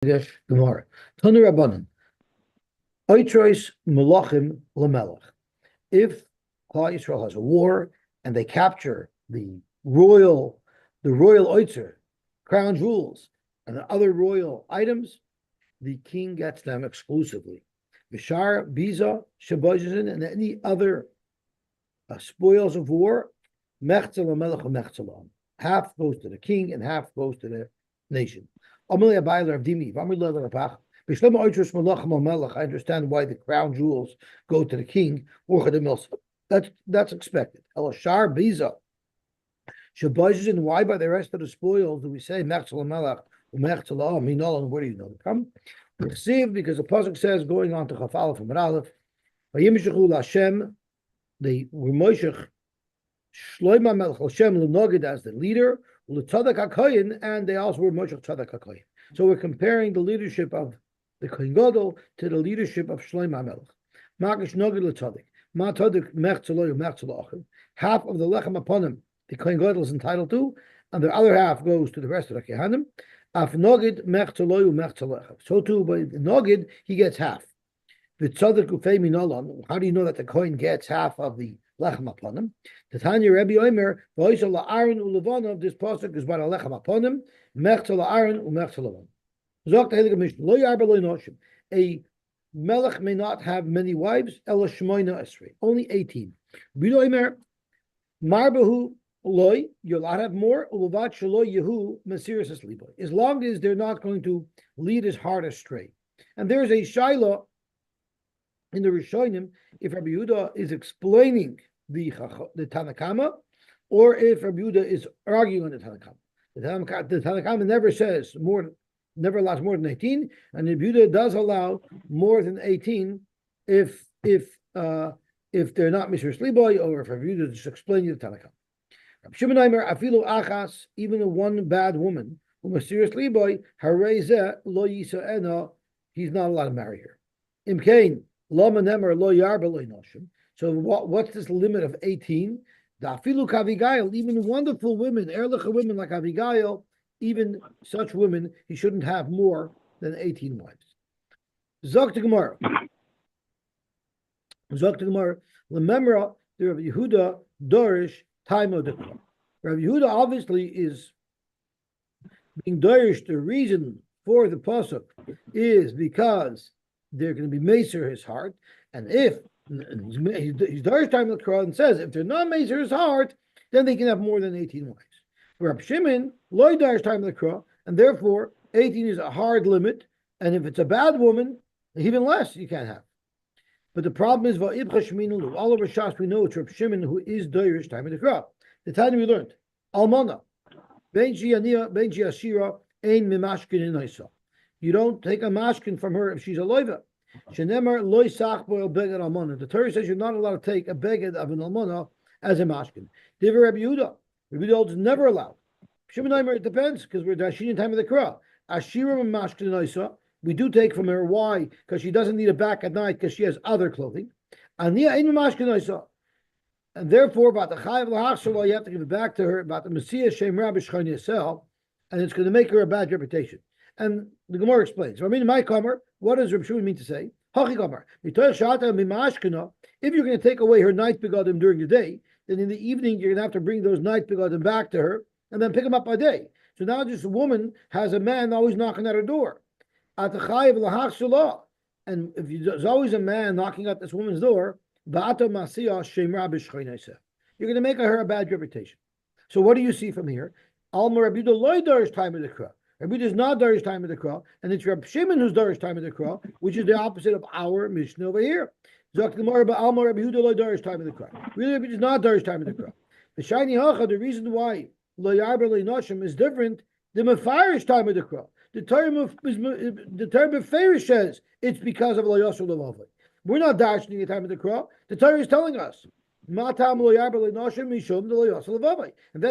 Gemara. Tanu Rabbanan. Oitrois Melachim Lamelech. If Klal Yisrael has a war and they capture the royal oitzer, crown jewels, and the other royal items, the king gets them exclusively. Vishar, Biza, Shabajin, and any other spoils of war, Mechzel Lamelech Mechzelam. Half goes to the king and half goes to the nation. I understand why the crown jewels go to the king. That's expected. Elashar Biza. Shabajin, why by the rest of the spoils do we say Mechzel Melech Mechzelam? Minol, and where do you know to come? Because the pasuk says, going on to Chafal from Aleph, Vayimshechu Hashem, they were Moshech Shloima Melech Hashem Lenogid as the leader, L'Tzadak HaKoyin, and they also were Moshech Tzadak HaKoyin. So we're comparing the leadership of the Kohen Gadol to the leadership of Shloima Melech. Magish Nogid L'Tzadik, Ma Tzadik Mech Tzaloy Mech Tzalachim. Half of the lechem upon him the Kohen Gadol is entitled to, and the other half goes to the rest of the Kehanim. Af Nogid Mech Tzaloy Mech Tzalachim. So too by the Nogid he gets half. The Tzadik Ufei Minolon. How do you know that the Kohen gets half of the lechem upon him? The Tanya Rebbe Omer, V'oisha la'aron u'levanav, this pasuk is about a lechem upon him, mech la'aron u'mech levanav. Zok the Heilige Mishnah, lo yarba lo noshim. A melech may not have many wives, ela shmoina esrei, only 18. Rebbe Omer, marbahu loy, you'll not have more, u'levat shelo yehu mesiris esliboy, as long as they're not going to lead his heart astray. And there's a shaila in the Rishonim, if Rabbi Yehuda is explaining the Tanakama, or if Rabbi Yehuda is arguing on the Tanakama. The Tanakama never says never allows more than 18, and Rabbi Yehuda does allow more than 18 if they're not Mishra Sliboy, or if Rabbi Yehuda is just explaining the Tanakama. Rabbi Shimon Aimer, afilu achas, even a one bad woman, who Mishra Sliboy, hareze lo yisa'ena, he's not allowed to marry her. Imkain. So what's this limit of 18? Even wonderful women, erliche women like Abigail, even such women, he shouldn't have more than 18 wives. Zok to Gemara. Remember, the Rabbi Yehuda Dorish time of the Torah. Rabbi Yehuda obviously is being Dorish. The reason for the pasuk is because they're going to be Meser his heart, and if he's Darish time of the Quran and says if they're not Meser his heart, then they can have more than 18 wives. Rab Shimon loy Darish time of the Quran, and therefore 18 is a hard limit, and if it's a bad woman, even less you can't have. But the problem is all over Shas we know it's Rab Shimon who is Darish time of the Quran. The time we learned Almana Ben Ashira Ein Mimashkin Inaisa. You don't take a mashkin from her if she's a loiva. Shenemar loy sach boil beged almana. The Torah says you're not allowed to take a beged of an almana as a mashkin. Divrei Rabbi Yehuda. Rabbi Yehuda is never allowed. Shimon Aimer, it depends because we're Dashinin time of the Kra. Ashira mashkin naisa. We do take from her. Why? Because she doesn't need it back at night because she has other clothing. Ania ein mashkin naisa. And therefore, about the chayav lahachshalah, you have to give it back to her. About the Messiah shem rabbi shchayin yisel, and it's going to make her a bad reputation. And the Gemara explains. So I mean, my kamar, what does Reb Shimon mean to say? Hachi kamar. If you're going to take away her night begadim during the day, then in the evening you're going to have to bring those night begadim back to her and then pick them up by day. So now this woman has a man always knocking at her door. And if there's always a man knocking at this woman's door, you're going to make her a bad reputation. So what do you see from here? Alma Rabbi Yehuda Darish time of the Kra. Rabbi Yehuda is not Darish time of the Kra, and it's Rabbi Shimon who's Darish time of the Kra, which is the opposite of our Mishnah over here. Zok Gemara Alma Rabbi Yehuda Lo Darish time of the Kra. Really, Rabbi Yehuda is not Darish time of the Kra. The shiny hacha, the reason why Lo Yarba Lo Noshim is different than Mefarish time of the Kra. The term of Mefarish says it's because of Lo Yosy Lo Vavai. We're not darshing the time of the Kra. The Torah is telling us. And that's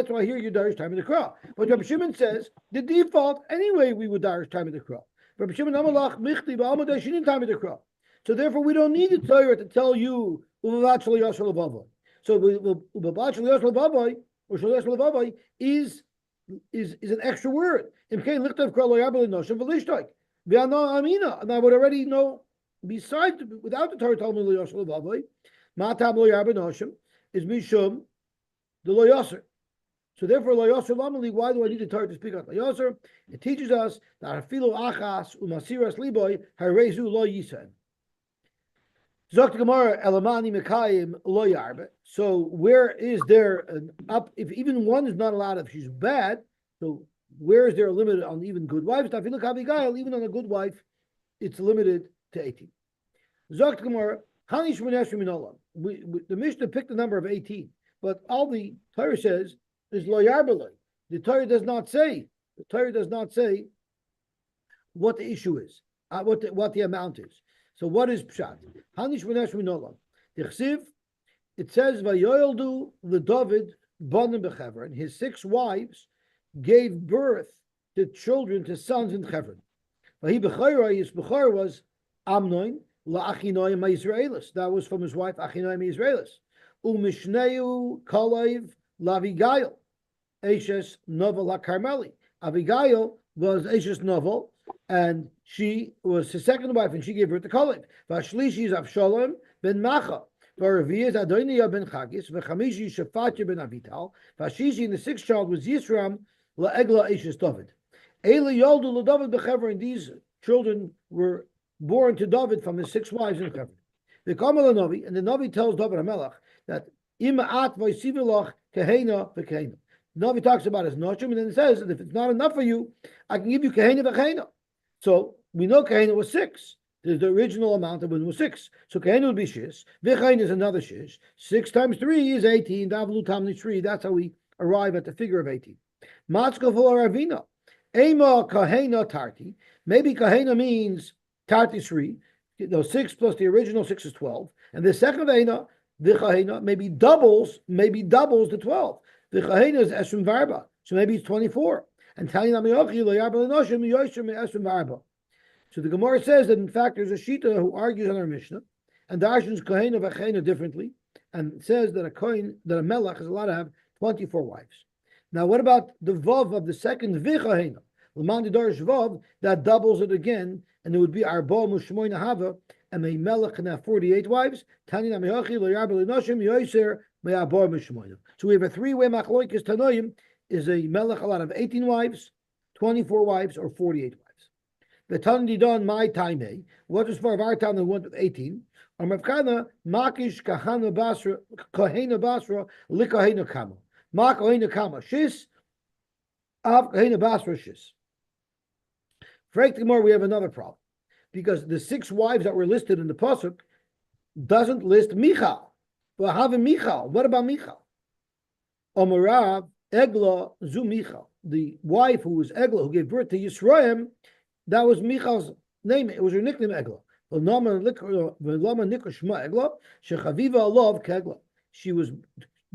why here you darish time of the Kra. But Rabbi Shimon says the default anyway we would darish time of the Kra. Rabbi Shimon Amalach Michti Ba'alma Dashinin time of the Kra. So therefore we don't need the Torah to tell you Uvavat Shel Yosel Vavai. So Uvavat Shel Yosel Vavai or Shel Yosel Vavai is an extra word. Amina, and I would already know. Besides, without the Torah Talmud lo yosher levavoi, matam lo yarben hoshim is mishum the lo yosher. So therefore, lo yosher lamali. Why do I need the Torah to speak out lo yosher? It teaches us that hafilu achas umasiras liboy harezu lo yisen. Zok Gemara elamani mekayim lo yarbe. So where is there an up? If even one is not allowed, if she's bad, so where is there a limit on even good wives? Even on a good wife, it's limited to 18. Zok Gemara hani shmonesh minolam. The Mishnah picked the number of 18, but all the Torah says is lo yarbe. The Torah does not say. The Torah does not say what the issue is, what the amount is. So what is pshat? Hanish v'nesh minolam. Tichsiv, it says vayoyeldu leDavid banim bechevron. His 6 wives gave birth to children, to sons in Chevron. Vahi bechayra, his bechayra was Amnon la'achinoyim ha'Yisraelis. That was from his wife Achinoyim ha'Yisraelis. Umishneu kalev lavigail Eshes Novel HaKarmeli. Abigail was Eshes Novel, and she was his second wife, and she gave birth to Kalev. Vashlishi is Avshalom ben Macha. Varavi is Adoniya ben Chagis. Vachamishi Shafatya ben Avital. Vashishi, and the 6th child was Yisram la'egla Eshes David. Eli Yoldu LaDavid bechevron. These children were born to David from his 6 wives in Chevron. The Kamal Navi, and the Navi tells David HaMelech that Ima'at v'isivilach kahena v'kahena. Navi talks about his noshim, and then it says that if it's not enough for you, I can give you kahena v'kahena. So we know kahena was 6. There's the original amount of it was 6. So kahena would be shish. V'kahena is another shish. 6 times 3 is 18. Davlu tamni 3. That's how we arrive at the figure of 18. Matzko v'la Ema kahena tarti. Maybe kahena means tarti 3. 6 plus the original 6 is 12. And the second Ena, v'kahena, maybe doubles the 12. The Chahena is Esrim Varba, so maybe it's 24. And Tanya Namiyochi lo yarba l'noshim yoyser me Esrim Varba. So the Gemara says that in fact there's a Shita who argues on our Mishnah, and darshans Kohena v'Chena differently, and says that a Melech is allowed to have 24 wives. Now what about the Vav of the second V'Chahena? L'man Dorish Vav, that doubles it again, and it would be Arba Mushmoy Nahava, and a Melech can have 48 wives. Tanya Namiyochi lo yarba l'noshim yoyser. So we have a 3-way machloikis tanoim. Is a melech allowed of 18 wives, 24 wives, or 48 wives? The Tandidan my time. What is for our town that went with 18? Amavkana makish kahana basra likahena kama makahena kama shis av kahena basra shis. Frankly, more we have another problem because the 6 wives that were listed in the pasuk doesn't list Michal. Well, having Michal. What about Michal? Omarav Egla Zu Michal. The wife who was Egla, who gave birth to Yisrael, that was Michal's name. It was her nickname Egla. She was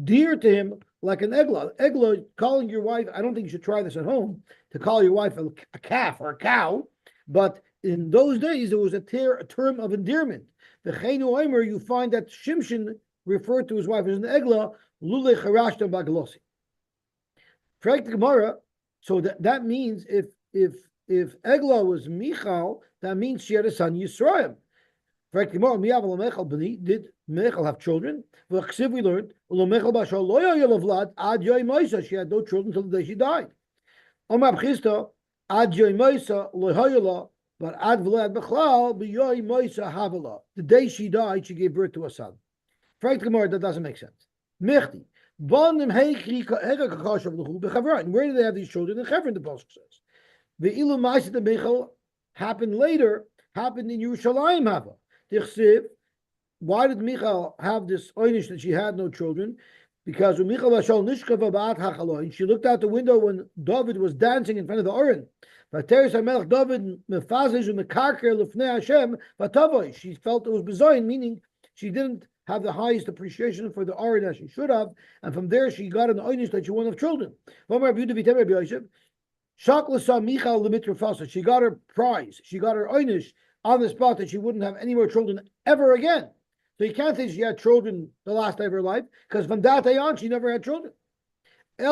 dear to him like an Egla. Egla, calling your wife, I don't think you should try this at home, to call your wife a calf or a cow, but in those days it was a term of endearment. The Chenu Omer, you find that Shimshon referred to his wife as an Egla, Lule Charashta Baglosi. Frank the Gemara, so that means if Egla was Michal, that means she had a son Yisrael. Frank the Gemara, Miyav Mechal Bani, did Mechal have children? We learned, Ad Yoy Moisa, she had no children until the day she died. Omar Bchista, Ad Yoy Moisa, Lohoyola, but Ad Vlad Bechlal, B'Yoy Moisa Havala. The day she died, she gave birth to a son. Frank the Gemara, that doesn't make sense. Mechti. Where do they have these children? In Chevron, the Pasuk says. The Ilu Ma'aseh the Michal happened later, happened in Yerushalayim Hava. Why did Michal have this oynish that she had no children? Because when Michal Vashal Nishkava Ba'at HaChaloin, she looked out the window when David was dancing in front of the Oren. She felt it was bezoin, meaning she didn't have the highest appreciation for the Oren as she should have, and from there she got an oynish that she wouldn't have children. She got her prize, she got her oynish on the spot that she wouldn't have any more children ever again. So you can't say she had children the last day of her life, because from that day on she never had children. This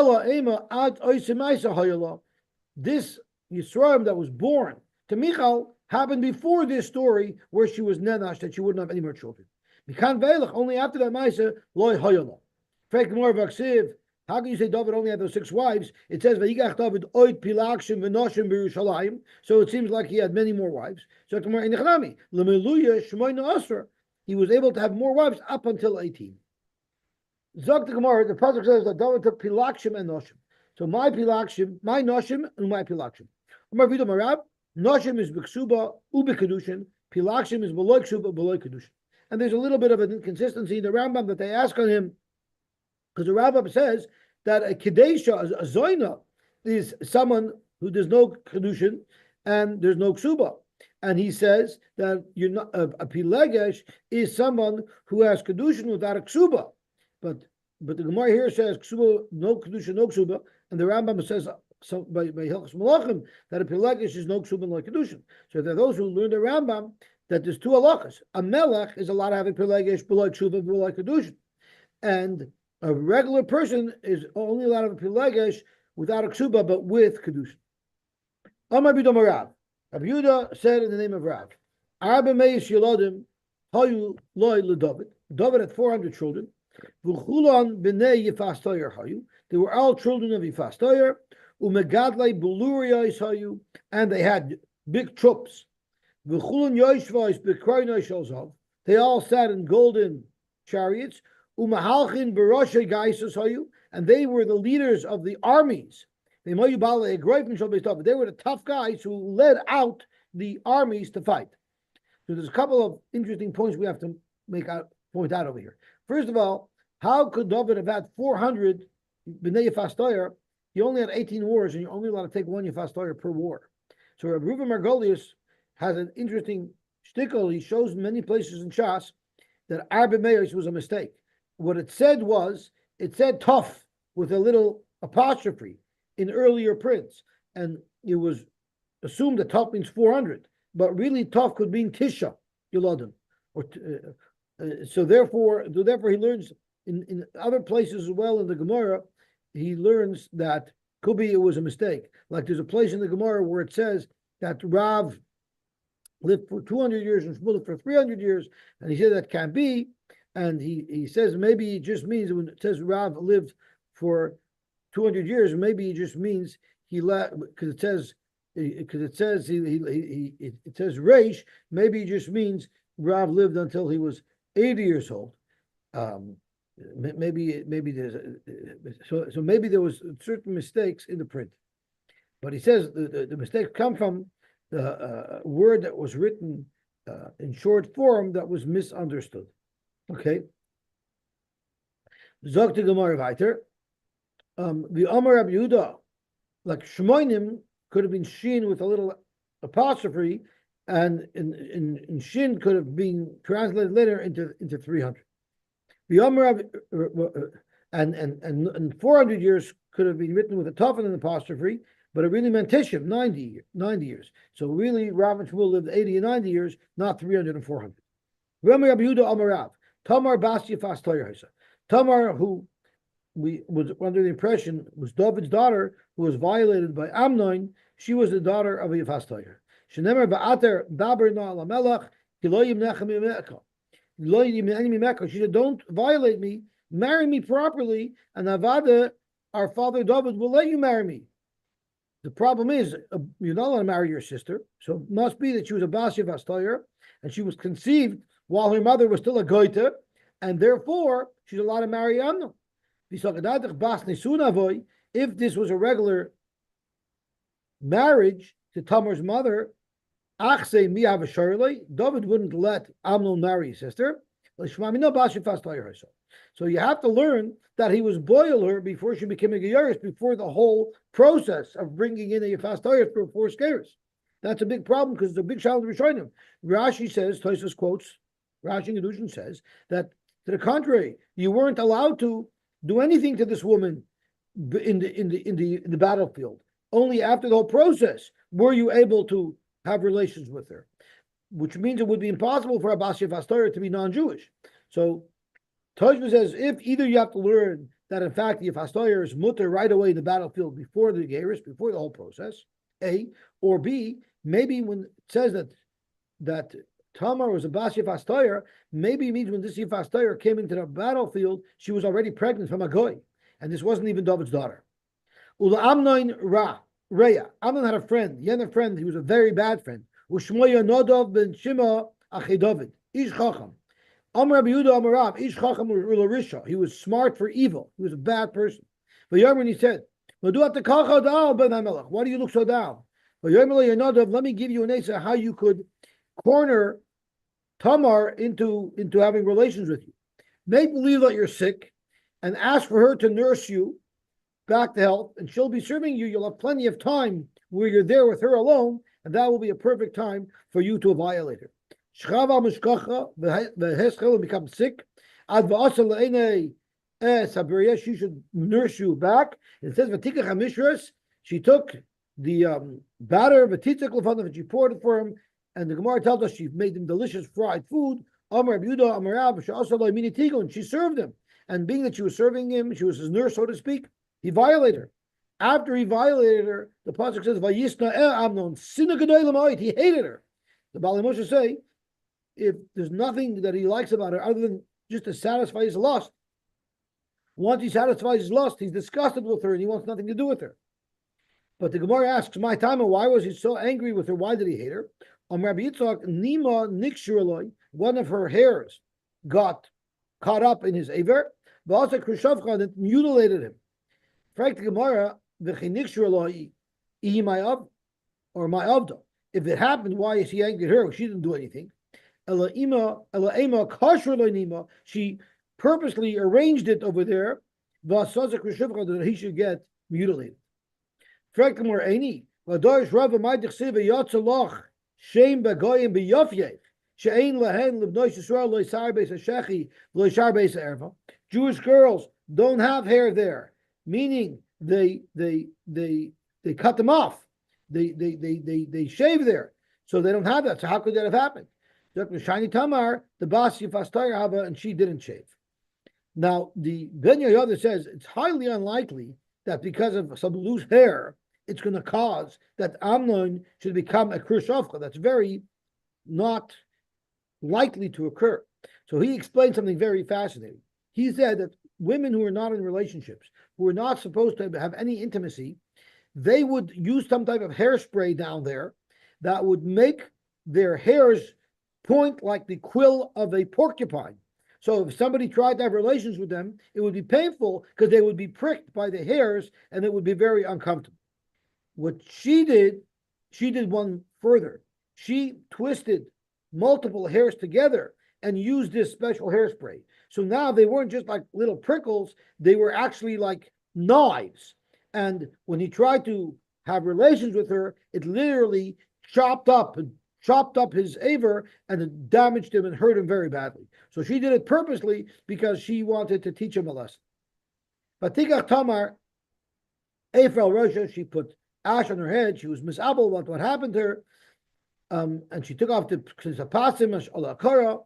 Yisrael that was born to Michal happened before this story where she was nenash, that she wouldn't have any more children. Only after that Maisa, loy hoyala. How can you say David only had those 6 wives? It says Vayigach David oid pilakshim v'noshim b'Yerushalayim. So it seems like he had many more wives. So he was able to have more wives up until 18. Zog the Gemara, the pasuk says that David took pilakshim and noshim. So my pilakshim, my noshim, and my pilakshim. Umar Vido Marab, noshim is b'ksuba u'b'kedushin, pilakshim is b'loy ksuba b'loy kedushin. And there's a little bit of an inconsistency in the Rambam that they ask on him, because the Rambam says that a kedesha, a zoina, is someone who there's no kedushin and there's no ksuba, and he says that you're not a pilegesh is someone who has kedushin without a ksuba, but the Gemara here says ksuba, no kedushin, no ksuba, and the Rambam says so by Hilchos Malachim that a pilegesh is no ksuba, no kedushin. So there are those who learn the Rambam that there's 2 halachas. A melech is allowed to have a pilegesh below ksuba, below kedushin, and a regular person is only allowed to have a pilegesh without a ksuba, but with kedushin. Amar b'dom Rav. Rabbi Yehuda said in the name of Rav, Arba meis yeladim hayu loy leDavid. David had 400 children. V'chulan b'nei Yifas hayu. They were all children of Yifas Toyer. Umegadlei buluriyos hayu, and they had big troops. V'chulan yoshvos b'kroinoi shalzav. They all sat in golden chariots. Umahalchin baroshe gaisus hayu, and they were the leaders of the armies. They were the tough guys who led out the armies to fight. So there's a couple of interesting points we have to point out over here. First of all, how could David have had 400 b'nei Yifas Toyer? He only had 18 wars, and you're only allowed to take 1 Yifas Toyer per war. So Rabbi Reuven Margolius has an interesting shtickle. He shows many places in Shas that Arba Meis was a mistake. What it said tough with a little apostrophe in earlier prints, and it was assumed that tough means 400, but really tough could mean Tisha Yeladim. So therefore he learns in other places as well in the Gemara, he learns that could be it was a mistake. Like there's a place in the Gemara where it says that Rav lived for 200 years and Shmuel for 300 years, and he said that can't be. And he says maybe it just means when it says Rav lived for 200 years, maybe it just means he left because it says Reish. Maybe it just means Rav lived until he was 80 years old. Maybe there's so maybe there was certain mistakes in the print, but he says the mistakes come from the word that was written in short form that was misunderstood. Okay. Zog to Gemara weiter. The Amar Rabbi Yehuda, like Shmoinim, could have been Shin with a little apostrophe, and in Shin could have been translated later into 300. The Amar and 400 years could have been written with a tough and an apostrophe, but it really meant Tishim, 90 years. So really, Rav and Shmuel lived 80 and 90 years, not 300 and 400. Rabbi Yehuda Amar Rav. Tamar Bas Yifas Toyer. Tamar, who we was under the impression was David's daughter, who was violated by Amnon, she was the daughter of Yifas Toyer. Shenemer ba'ater daber na alamelach kiloyim nechem mimeka. She said, "Don't violate me. Marry me properly, and Avada, our father David, will let you marry me." The problem is you're not allowed to marry your sister, so it must be that she was a Bas Yifas Toyer, and she was conceived while her mother was still a goita, and therefore she's allowed to marry Amnon. If this was a regular marriage to Tamar's mother, David wouldn't let Amnon marry his sister. So you have to learn that he was boil her before she became a Geyeris, before the whole process of bringing in a Yifas Toyer for 4 scares. That's a big problem because it's a big challenge to Rishonim. Rashi says, Tosfos quotes, Rashi in Kedushin says that to the contrary, you weren't allowed to do anything to this woman in the battlefield. Only after the whole process were you able to have relations with her, which means it would be impossible for a Bas Yifas Toyer to be non-Jewish. So Tosfos says if either you have to learn that in fact the Yifas Toyer is mutter right away in the battlefield before the Geras, before the whole process, A, or B, maybe when it says that Tamar was a Bas Yifas Toyer, maybe it means when this Yifas Toyer came into the battlefield, she was already pregnant from a goy, and this wasn't even David's daughter. Ula Amnon Reya. Amnon had a friend. He had a friend. He was a very bad friend. Ushmoya Nodov ben Shima Achi David. Ish Chacham. Amar Rabbi Yehuda Amarav. Ish Chacham Risha. He was smart for evil. He was a bad person. But Yarmin, he said, why do you look so down? Let me give you an answer how you could corner Tamar into having relations with you. Make believe that you're sick and ask for her to nurse you back to health, and she'll be serving you. You'll have plenty of time where you're there with her alone, and that will be a perfect time for you to violate her. And become sick. She should nurse you back. It says, she took the batter, and she poured it for him. And the Gemara tells us she made him delicious fried food. And she served him. And being that she was serving him, she was his nurse, so to speak, he violated her. After he violated her, the pasuk says, "Vayisna Amnon he hated her. The Baalei Moshe say, if there's nothing that he likes about her other than just to satisfy his lust, once he satisfies his lust, he's disgusted with her and he wants nothing to do with her. But the Gemara asks, my time, why was he so angry with her? Why did he hate her? Rabbi Yitzchak, Nima Nikshuraloi, one of her hairs got caught up in his aver, but also Krishavcha that mutilated him. Frank the Gemara, or my avda. If it happened, why is he angry at her? She didn't do anything. She purposely arranged it over there, that he should get mutilated. Frank the Gemara, Eini, Vadarish Rava Maidichsiva Yatzalach, Shem Bagoyim Beyafyev. Jewish girls don't have hair there, meaning they cut them off. They shave there, so they don't have that. So how could that have happened? Shiny Tamar, the Bas Yifas Toyer Hava, and she didn't shave. Now the Ben Yehoyada says it's highly unlikely that because of some loose hair, it's going to cause that Amnon should become a Krishavka. That's very not likely to occur. So he explained something very fascinating. He said that women who are not in relationships, who are not supposed to have any intimacy, they would use some type of hairspray down there that would make their hairs point like the quill of a porcupine. So if somebody tried to have relations with them, it would be painful because they would be pricked by the hairs and it would be very uncomfortable. What she did one further. She twisted multiple hairs together and used this special hairspray. So now they weren't just like little prickles, they were actually like knives. And when he tried to have relations with her, it literally chopped up his aver and it damaged him and hurt him very badly. So she did it purposely because she wanted to teach him a lesson. But Tikach Tamar, Ephrael Rosha, she put ash on her head. She was misabel about what happened to her. And she took off the pasim alakara.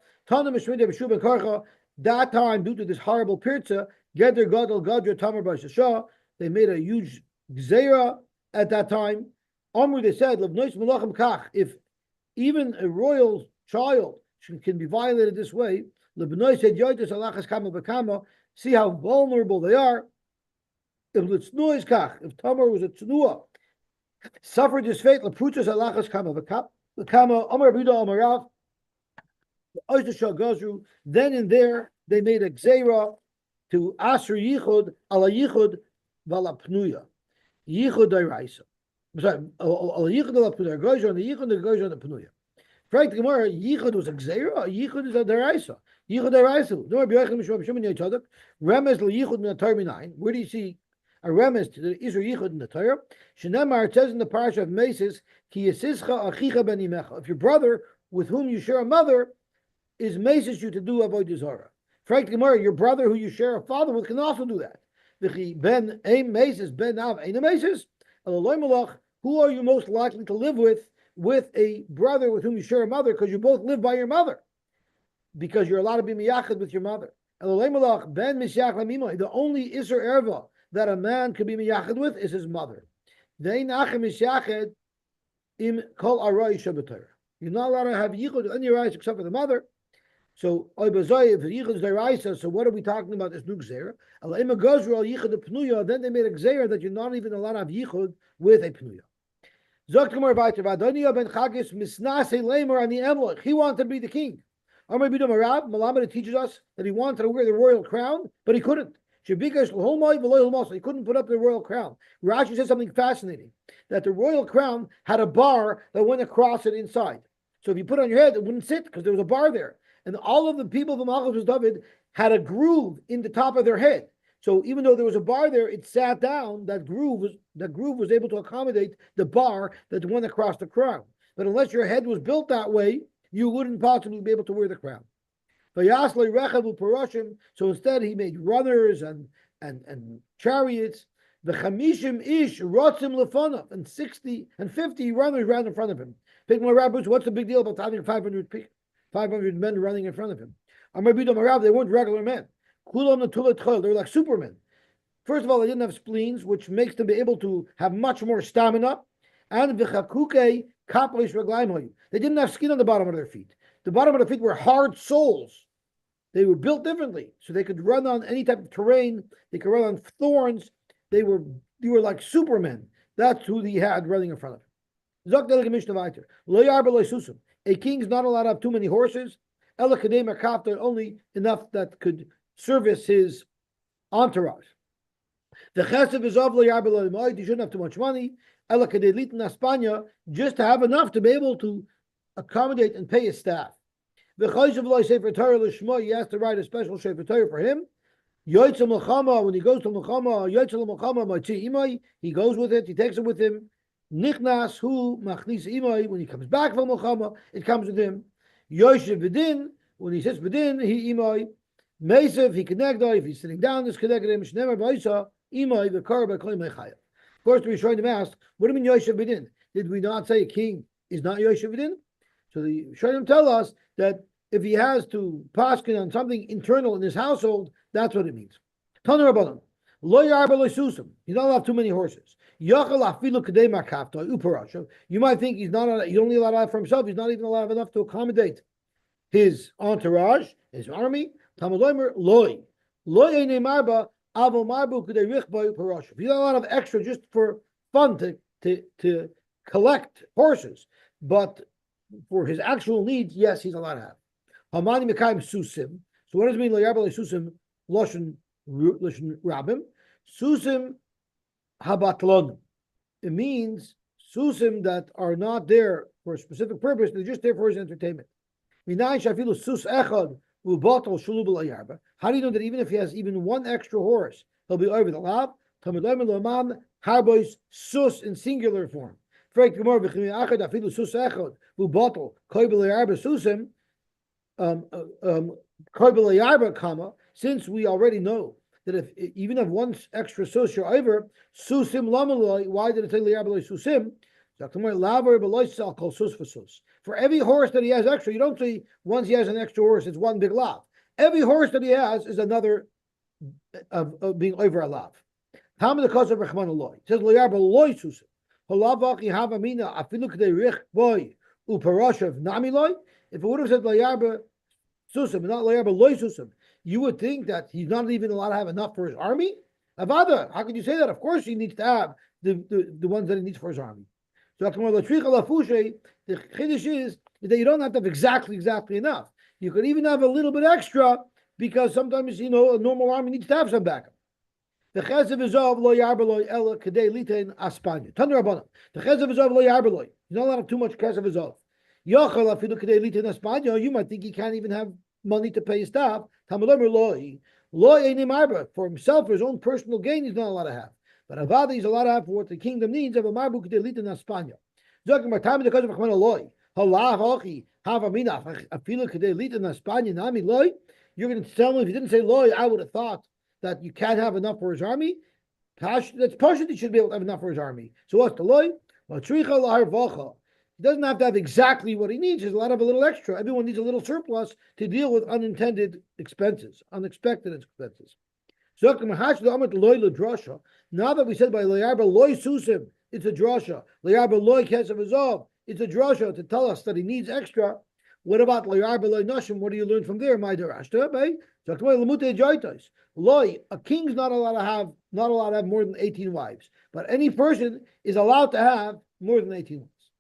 That time, due to this horrible pirza, Geder Gadol Gadra Tamar Bashasha, they made a huge gzeira at that time. Amru, they said, if even a royal child can be violated this way, see how vulnerable they are. If Tamar was a tznua, suffered this fate, then and there they made a gzeira to Asr Yichud ala Yichud vala Pnuya. Yichud Daraisa. Sorry, ala Yichud ala Pnuya. Goyja on the Yichud, the Goyja on the Pnuya. Frank the Gemara, Yichud was a gzeira, Yichud is a Daraisa. Yichud Daraisa. No, Rabbi Yochanan Mishra Shimon Yitzchak. Remez le Yichud in the Torah 9. Where do you see a remez to the Israel Yichud in the Torah? Shenemar, it says in the parasha of Meses, Ki yisischa achicha ben imecha. If your brother with whom you share a mother is meses you to do avodah zarah. Frank Gemara, your brother who you share a father with can also do that. Ben aim meses ben av ain meses. Who are you most likely to live with a brother with whom you share a mother because you both live by your mother? Because you're allowed to be miyachad with your mother. Ben the only iser erva that a man could be miyachad with is his mother. Im kol arai shabbatar. You're not allowed to have yichud with any rice except for the mother. So if yichud is deraisa, so what are we talking about? This new gzera. Ala ima gozru al yichud the pnuya. Then they made a gzera that you're not even allowed to have yichud with a pnuya. Zokt gemar vayter vadoniya ben chagis misnase lemer on the emloch. He wanted to be the king. Amar bidam Arab Malamed teaches us that he wanted to wear the royal crown, but he couldn't. He couldn't put up the royal crown. Rashi says something fascinating, that the royal crown had a bar that went across it inside. So if you put it on your head, it wouldn't sit because there was a bar there. And all of the people of Malchus David had a groove in the top of their head. So even though there was a bar there, it sat down. That groove was able to accommodate the bar that went across the crown. But unless your head was built that way, you wouldn't possibly be able to wear the crown. So instead, he made runners and chariots. The chamishim ish rotzim lefonav, and 60 and 50 runners ran in front of him. What's the big deal about having 500 men running in front of him? They weren't regular men. They were like supermen. First of all, they didn't have spleens, which makes them be able to have much more stamina. And they didn't have skin on the bottom of their feet. The bottom of their feet were hard soles. They were built differently, so they could run on any type of terrain. They could run on thorns. They were like supermen. That's who he had running in front of him. A king's not allowed to have too many horses. Only enough that could service his entourage. The chesed is of he shouldn't have too much money. Just to have enough to be able to accommodate and pay his staff. He has to write a special sefer Torah for him. When he goes to Milchama, he goes with it, he takes it with him. Nichnas hu machnis imay. When he comes back from Milchama, it comes with him. Yosy v'din. When he sits v'din, he imay. Mesev, he connected. If he's sitting down, this connected him. Shnemer v'isa imay v'kar b'kol mechayel. Of course, the Rishonim asked, what do you mean Yosy v'din? Did we not say a king is not Yosy v'din? So the Rishonim tell us that if he has to paskin on something internal in his household, that's what it means. Taner Rabbanan, lo yarba lo susim. He's not allowed too many horses. Yachal afilu kadei makafta uparasha. You might think he's only allowed to have for himself. He's not even allowed enough to accommodate his entourage, his army. Tamadoimer loy ene marba avo marbu kadei richba uparasha. He's not allowed to have extra just for fun to collect horses, but for his actual needs, yes, he's allowed to have. Hamani mekayim susim. So what does it mean? Lo yarba lo susim loshen rabim. Susim habatlon. It means susim that are not there for a specific purpose. They're just there for his entertainment. How do you know that even if he has even one extra horse, he'll be over the lab? Harbois sus in singular form. Since we already know that if even if one extra sus you're over, susim lamaloi, why did it say liyarbaloi susim? For every horse that he has extra, you don't say once he has an extra horse, it's one big lav. Every horse that he has is another of being over a lav. Tam the cause of Rechman Eloi. It says liyarbaloi susim. Halavaki havamina afilu k'dei rich boy uparashav namiloi. If it would have said layarba susim, not layarba loy susim, you would think that he's not even allowed to have enough for his army. Avada, how could you say that? Of course, he needs to have the ones that he needs for his army. So the chiddush is that you don't have to have exactly enough. You could even have a little bit extra because sometimes a normal army needs to have some backup. The chesed is of lo yarbaloi ela kadei litein aspanya. Taner Rabbanan. The chesed is of lo yarbaloi. He's not allowed to have too much chesed is of. You might think he can't even have money to pay his staff. For himself, for his own personal gain, he's not allowed to have. But Avada, he's allowed to have for what the kingdom needs of a marbu kedelita in Espana. You're going to tell me if you didn't say loy, I would have thought that you can't have enough for his army. That's partially he should be able to have enough for his army. So what's the loy? He doesn't have to have exactly what he needs. There's a lot of a little extra. Everyone needs a little surplus to deal with unintended expenses, unexpected expenses. Now that we said by Layarba loy susim It's a drasha. Le'arba loy kesav azov. It's a drasha to tell us that he needs extra. What about le'arba loy nashim? What do you learn from there? My derashta, bay. Loy, a king's not allowed to have more than 18 wives, but any person is allowed to have more than 18 wives.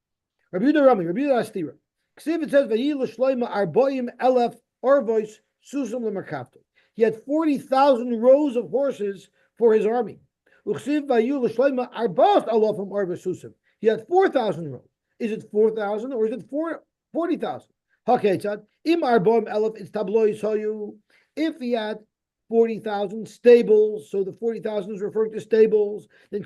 Rabbi Yehuda Rami, Rabbi Yehuda Astira. Ksiv it says Vayi l'shloima arboim elef orvois susum lemerkavto. He had 40,000 rows of horses for his army. Uksiv Vayi l'shloima arbos alofim orvois susum. He had 4,000 rows. Is it 4,000 or is it 40,000? Haketzad im arboim elef it's tabloy soyu. If he had 40,000 stables, so the 40,000 is referring to stables, then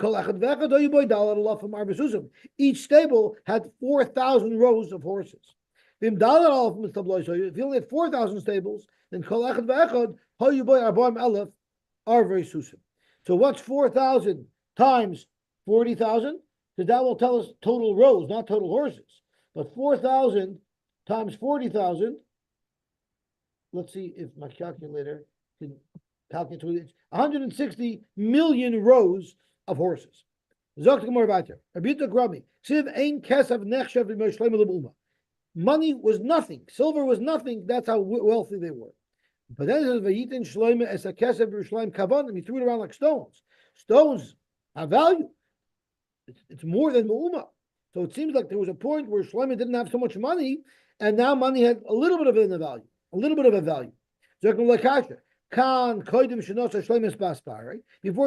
each stable had 4,000 rows of horses. If you only had 4,000 stables, then so what's 4,000 times 40,000? Because that will tell us total rows, not total horses. But 4,000 times 40,000, let's see if my calculator can calculate it. 160 million rows of horses. Money was nothing. Silver was nothing. That's how wealthy they were. But then it says, he threw it around like stones. Stones have value. It's more than Me'uma. So it seems like there was a point where Shlomo didn't have so much money, and now money had a little bit of a value. Before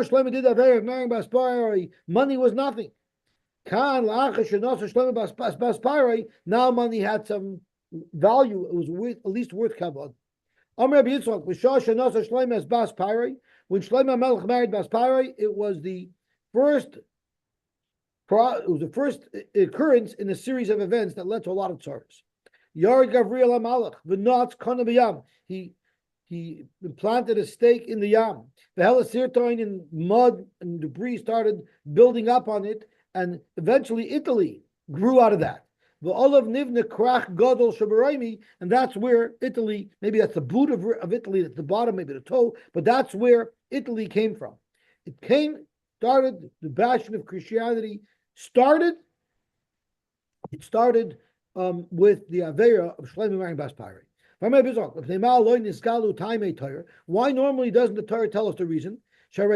Shlomo did that very marrying Baspari, money was nothing. Now money had some value. It was at least worth kavod. When Shlomo Melech married Baspari, it was the first occurrence in a series of events that led to a lot of tzaras. Yard Gavriel HaMalach, v'natz kana b'yam. He planted a stake in the yam. The Helasirtoin in mud and debris started building up on it, and eventually Italy grew out of that. The Olav Nivna Krach Gadol Shabaraimi, and that's where Italy, maybe that's the boot of Italy, that's the bottom, maybe the toe, but that's where Italy came from. The bastion of Christianity started with the Aveira of Shlomo marrying Baspari. Why normally doesn't the Torah tell us the reason? Twice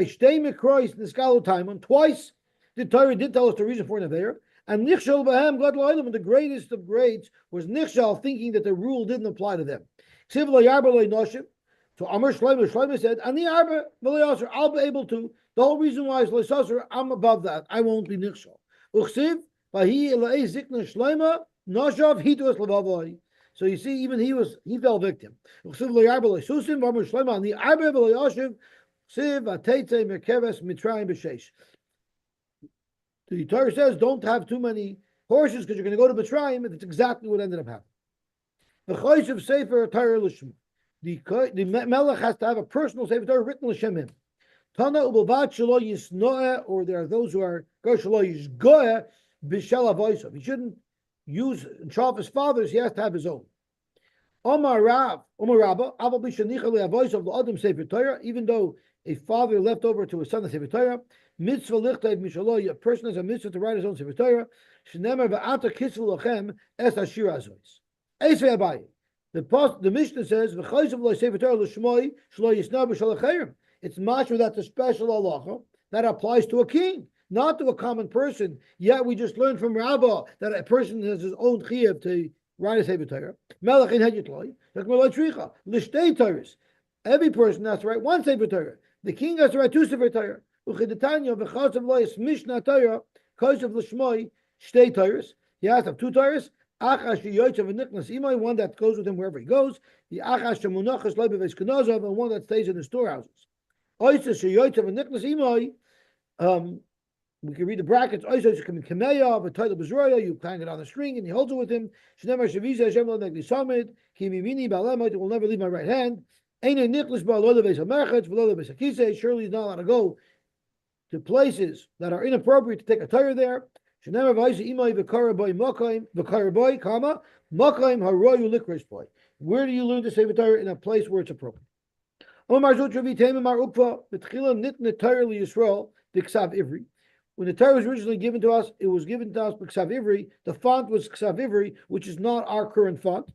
the Torah did tell us the reason for an Aveira. And Nichshal Bahem God Lo'ilam, the greatest of greats, was Nichshal, thinking that the rule didn't apply to them. So Amar Shlomo said, Ani Arba V'Le'asar, I'll be able to. The whole reason why is Le'asar, I'm above that. I won't be Nichshal. Uchsiv, Vahi Ela'ei Zikna Shlomo, Noshav Hitus Levavoi. So you see, even he fell victim. Uchsiv Le'arba Le'susim, V'Amar Shlomo, Ani Arba V'Le'ashiv, Siv Ateitze Merkeves Mitrayim B'Sheish. The Torah says, don't have too many horses because you're going to go to Mitzrayim, and that's exactly what ended up happening. The Chosh of Sefer Torah L'Shem. The Melech has to have a personal Sefer Torah written L'Shem him. Tana Ubavad Shelo Yisnoeh, or there are those who are Go Shelo Yisgoeh B'Shel Avoisav. He shouldn't use and show off his father's, he has to have his own. Omar Rabba, Aval B'Shanicha Le'Avoisav L'Adam Sefer Torah, even though a father left over to his son the Sefer Torah, mitzvah lichtayv mishaloi, a person has a mitzvah to write his own Sefer Torah. Shenemer va'ata kisvu lachem es hashir azois. Eisvei Abaye. The Mishnah says v'chayzav lo Sefer Torah l'shmoi shlo yisna b'shalachayim. It's mashma, that's a special halacha that applies to a king, not to a common person. Yet we just learned from Rabbah that a person has his own chiyuv to write a Sefer Torah. Melech in hedyitloi l'kmaloi tricha l'shtei Torahs. Every person has to write one Sefer Torah. The king has to write two Sefer Torah. Uchidetanya v'chasav lois Mishnah Torah kosav l'shmoi shtei Torahs. He has to have two Torahs. Achash sheyoytzav v'nichnas imay, one that goes with him wherever he goes. The achash shemunachas lo b'veis kenozav, and one that stays in the storehouses. Oysa sheyoytzav v'nichnas imay. We can read the brackets. Oysa shekim kameya v'toyla b'zroya. You hang it on the string and he holds it with him. Shneimar sheviza Hashem lo negli samid ki mimini ba'alemot. It will never leave my right hand. Surely he's not allowed to go to places that are inappropriate to take a Torah there. Where do you learn to say the Torah? In a place where it's appropriate. when the Torah was originally given to us, it was given to us by Ksav Ivri. The font was Ksav Ivri, which is not our current font.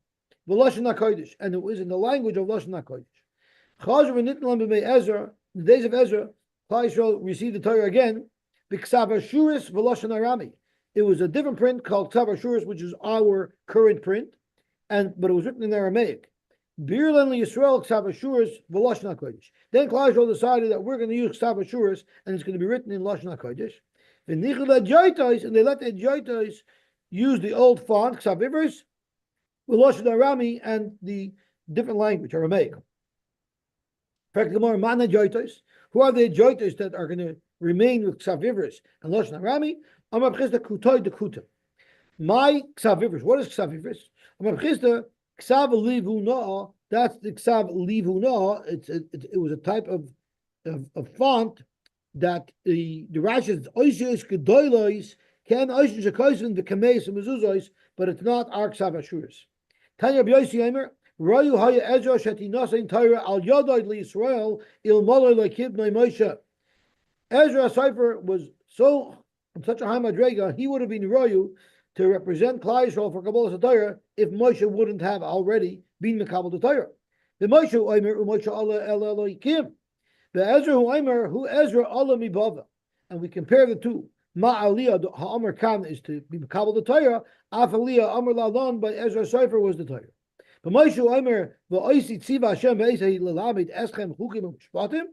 V'Lashon HaKodesh, and it was in the language of Lashon HaKodesh. Chazar v'nitn lam b'mei Ezra, in the days of Ezra, Klal Yisrael received the Torah again, b'Ksav Ashuris v'Lashon Arami. It was a different print called Ksav Ashuris, which is our current print, but it was written in Aramaic. Birlan Yisrael Ksav Ashuris v'Lashon HaKodesh. Then Klal Yisrael decided that we're going to use Ksav Ashuris, and it's going to be written in Lashon HaKodesh. And they let the Jaitais use the old font, Ksav Ivris, v'Lashon Arami, and the different language, Aramaic. Who are the Jaitais that are going to remain with Ksav Ivris and Lashon Arami? Amar B'chizda Kutay de Kuta. My Ksav Ivris. What is Ksav Ivris? Amar B'chizda Ksav Livu Na'a. That's the Ksav Livu Na'a. It was a type of font that the Rashi says Oisios Gedolos can Oisios Shekoisen the Kameis and Mezuzos, but it's not our Ksav Ashuris. Tanya Yosy Aimer. Rayu Haya Ezra Shetinasein Torah Al Yodai Yisrael Il Malay Lekib Noi Moshe. Ezra Cipher was so in such a high madrega, he would have been Rayu to represent Klal Yisrael for Kabbalah Torah if Moshe wouldn't have already been Mekabel Torah. The Moshe Oimer Moshe Allah El Elokim. The Ezra Oimer who Ezra Allah Mibava, and we compare the two. Ma Aliyah Ha'amar Khan is to be Mekabel Torah. Af Aliyah Amar Lalon by Ezra Cipher was the Torah. But Moshe Oimer v'oisi tziva Hashem v'eisei l'lamid eschem chukim u'mishpatim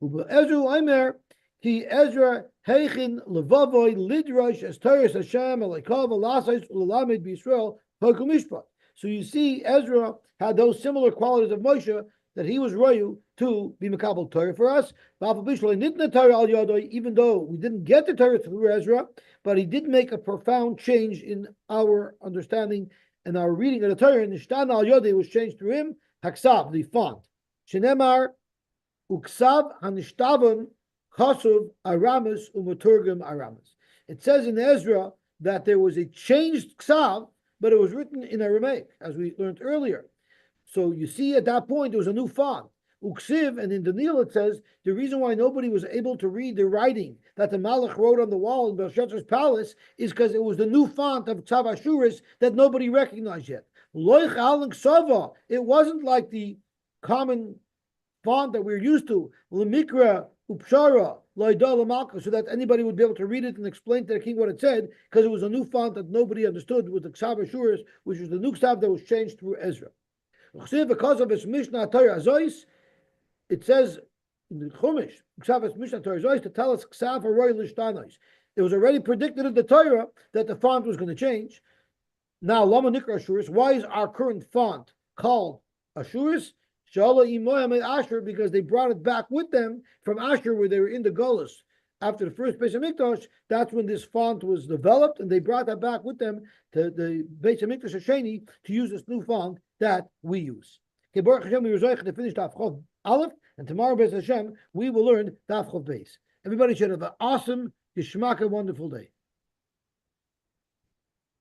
u'be'ezru Oimer ki Ezra heichin levavoy lidrash as Torah Hashem aleikav v'lasais u'lamid b'Yisrael hokum mishpat. So you see, Ezra had those similar qualities of Moshe that he was royu to be Mekabel Torah for us. Even though we didn't get the Torah through Ezra, but he did make a profound change in our understanding. And our reading of the Torah in Nishtan al Yodei was changed through him. Haksav, the font. Shenemar uksav hanishtavan chasuv aramis umaturgim aramis. It says in Ezra that there was a changed ksav, but it was written in Aramaic, as we learned earlier. So you see, at that point there was a new font. Uksiv, and in Daniel it says the reason why nobody was able to read the writing that the Malach wrote on the wall in Belshazzar's palace is because it was the new font of Ksav Ashuris that nobody recognized yet. Loich Alan Ksava, it wasn't like the common font that we're used to, Lemikra Upshara, Loida Lamalka, so that anybody would be able to read it and explain to the king what it said, because it was a new font that nobody understood with the Ksav Ashuris, which was the new Ksav that was changed through Ezra. Because of his Mishnah Torah Azois, it says in the Chumash, Mishnah Torah Zois, to tell us Ksav Haroy Lishtanos. It was already predicted in the Torah that the font was going to change. Now, Lama Nikra Ashuris, why is our current font called Ashuris? Shala Imoyam Asher, because they brought it back with them from Asher, where they were in the Golos. After the first Beis HaMikdash, that's when this font was developed, and they brought that back with them to the Beis HaMikdash Hasheni to use this new font that we use. Okay, Baruch Hashem, we were to finish Daf Chov Aleph, and tomorrow, Beis Hashem, we will learn Daf Chov Beis. Everybody should have an awesome, Yishmaka, wonderful day.